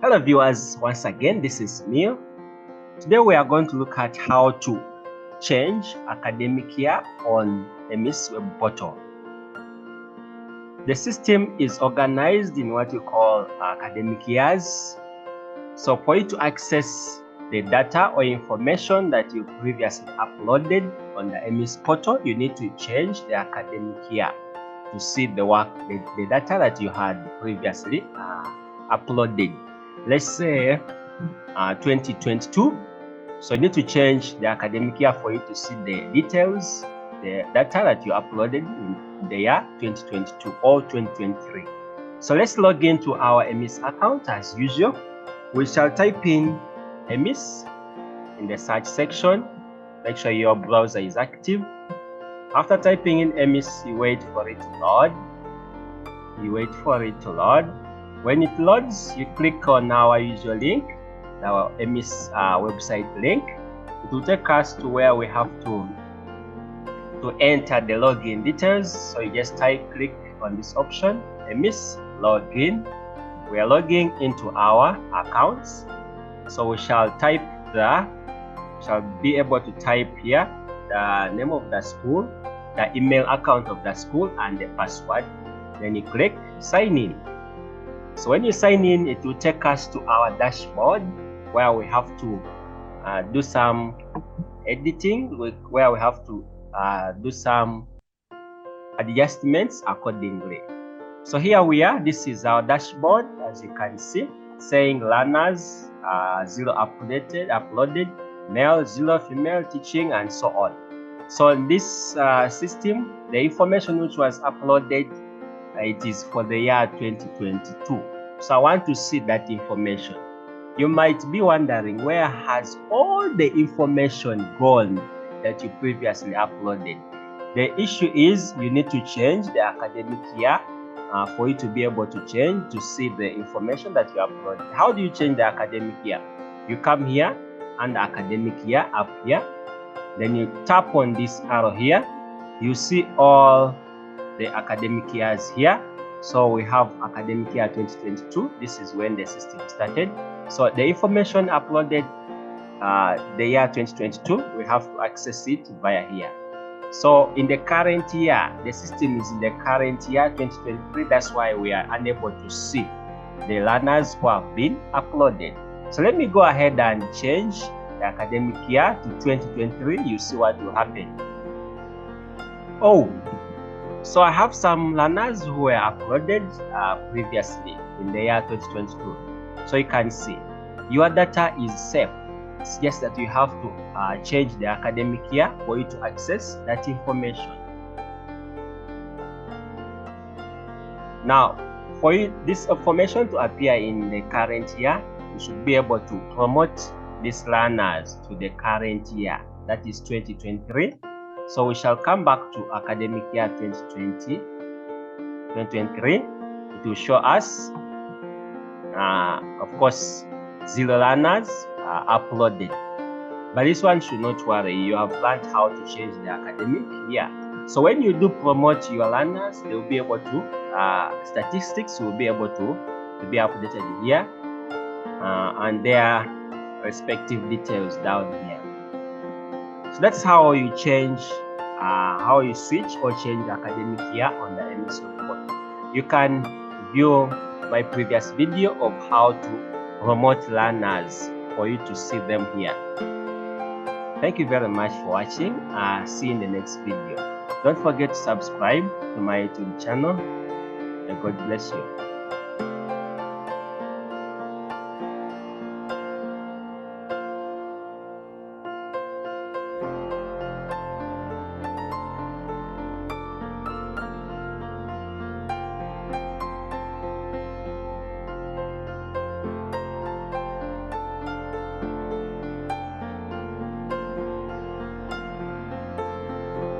Hello viewers, once again this is Neil. Today we are going to look at how to change academic year on EMIS web portal. The system is organized in what we call academic years. So for you to access the data or information that you previously uploaded on the EMIS portal, you need to change the academic year to see the data that you had previously uploaded. Let's say 2022. So you need to change the academic year for you to see the details, the data that you uploaded in the year 2022 or 2023. So let's log into our EMIS account as usual. We shall type in EMIS in the search section. Make sure your browser is active. After typing in EMIS, you wait for it to load. When it loads, you click on our usual link, our EMIS website link. It will take us to where we have to enter the login details. So you just click on this option, EMIS login. We are logging into our accounts. So we shall be able to type here the name of the school, the email account of the school, and the password. Then you click sign in. So when you sign in, it will take us to our dashboard where we have to do some editing, where we have to do some adjustments accordingly. So here we are. This is our dashboard, as you can see, saying learners 0 uploaded, male 0, female, teaching, and so on. So in this system, the information which was uploaded, it is for the year 2022. So I want to see that information. You might be wondering, where has all the information gone that you previously uploaded? The issue is you need to change the academic year for you to be able to see the information that you uploaded. How do you change the academic year? You come here and academic year up here. Then you tap on this arrow here. You see all the academic years here. So we have academic year 2022. This is when the system started. So the information uploaded the year 2022, we have to access it via here. So in the current year, the system is in the current year 2023. That's why we are unable to see the learners who have been uploaded. So let me go ahead and change the academic year to 2023. You see what will happen. So I have some learners who were uploaded previously in the year 2022. So you can see your data is safe. It's just that you have to change the academic year for you to access that information. Now, for this information to appear in the current year, you should be able to promote these learners to the current year, that is 2023. So we shall come back to academic year 2023. It will show us, of course, 0 learners uploaded. But this one should not worry. You have learned how to change the academic year. So when you do promote your learners, they will be able to, statistics will be able to be updated here, and their respective details down here. So that's how you change, how you switch or change the academic year on the EMIS portal. You can view my previous video of how to promote learners for you to see them here. Thank you very much for watching. See you in the next video. Don't forget to subscribe to my YouTube channel, and God bless you.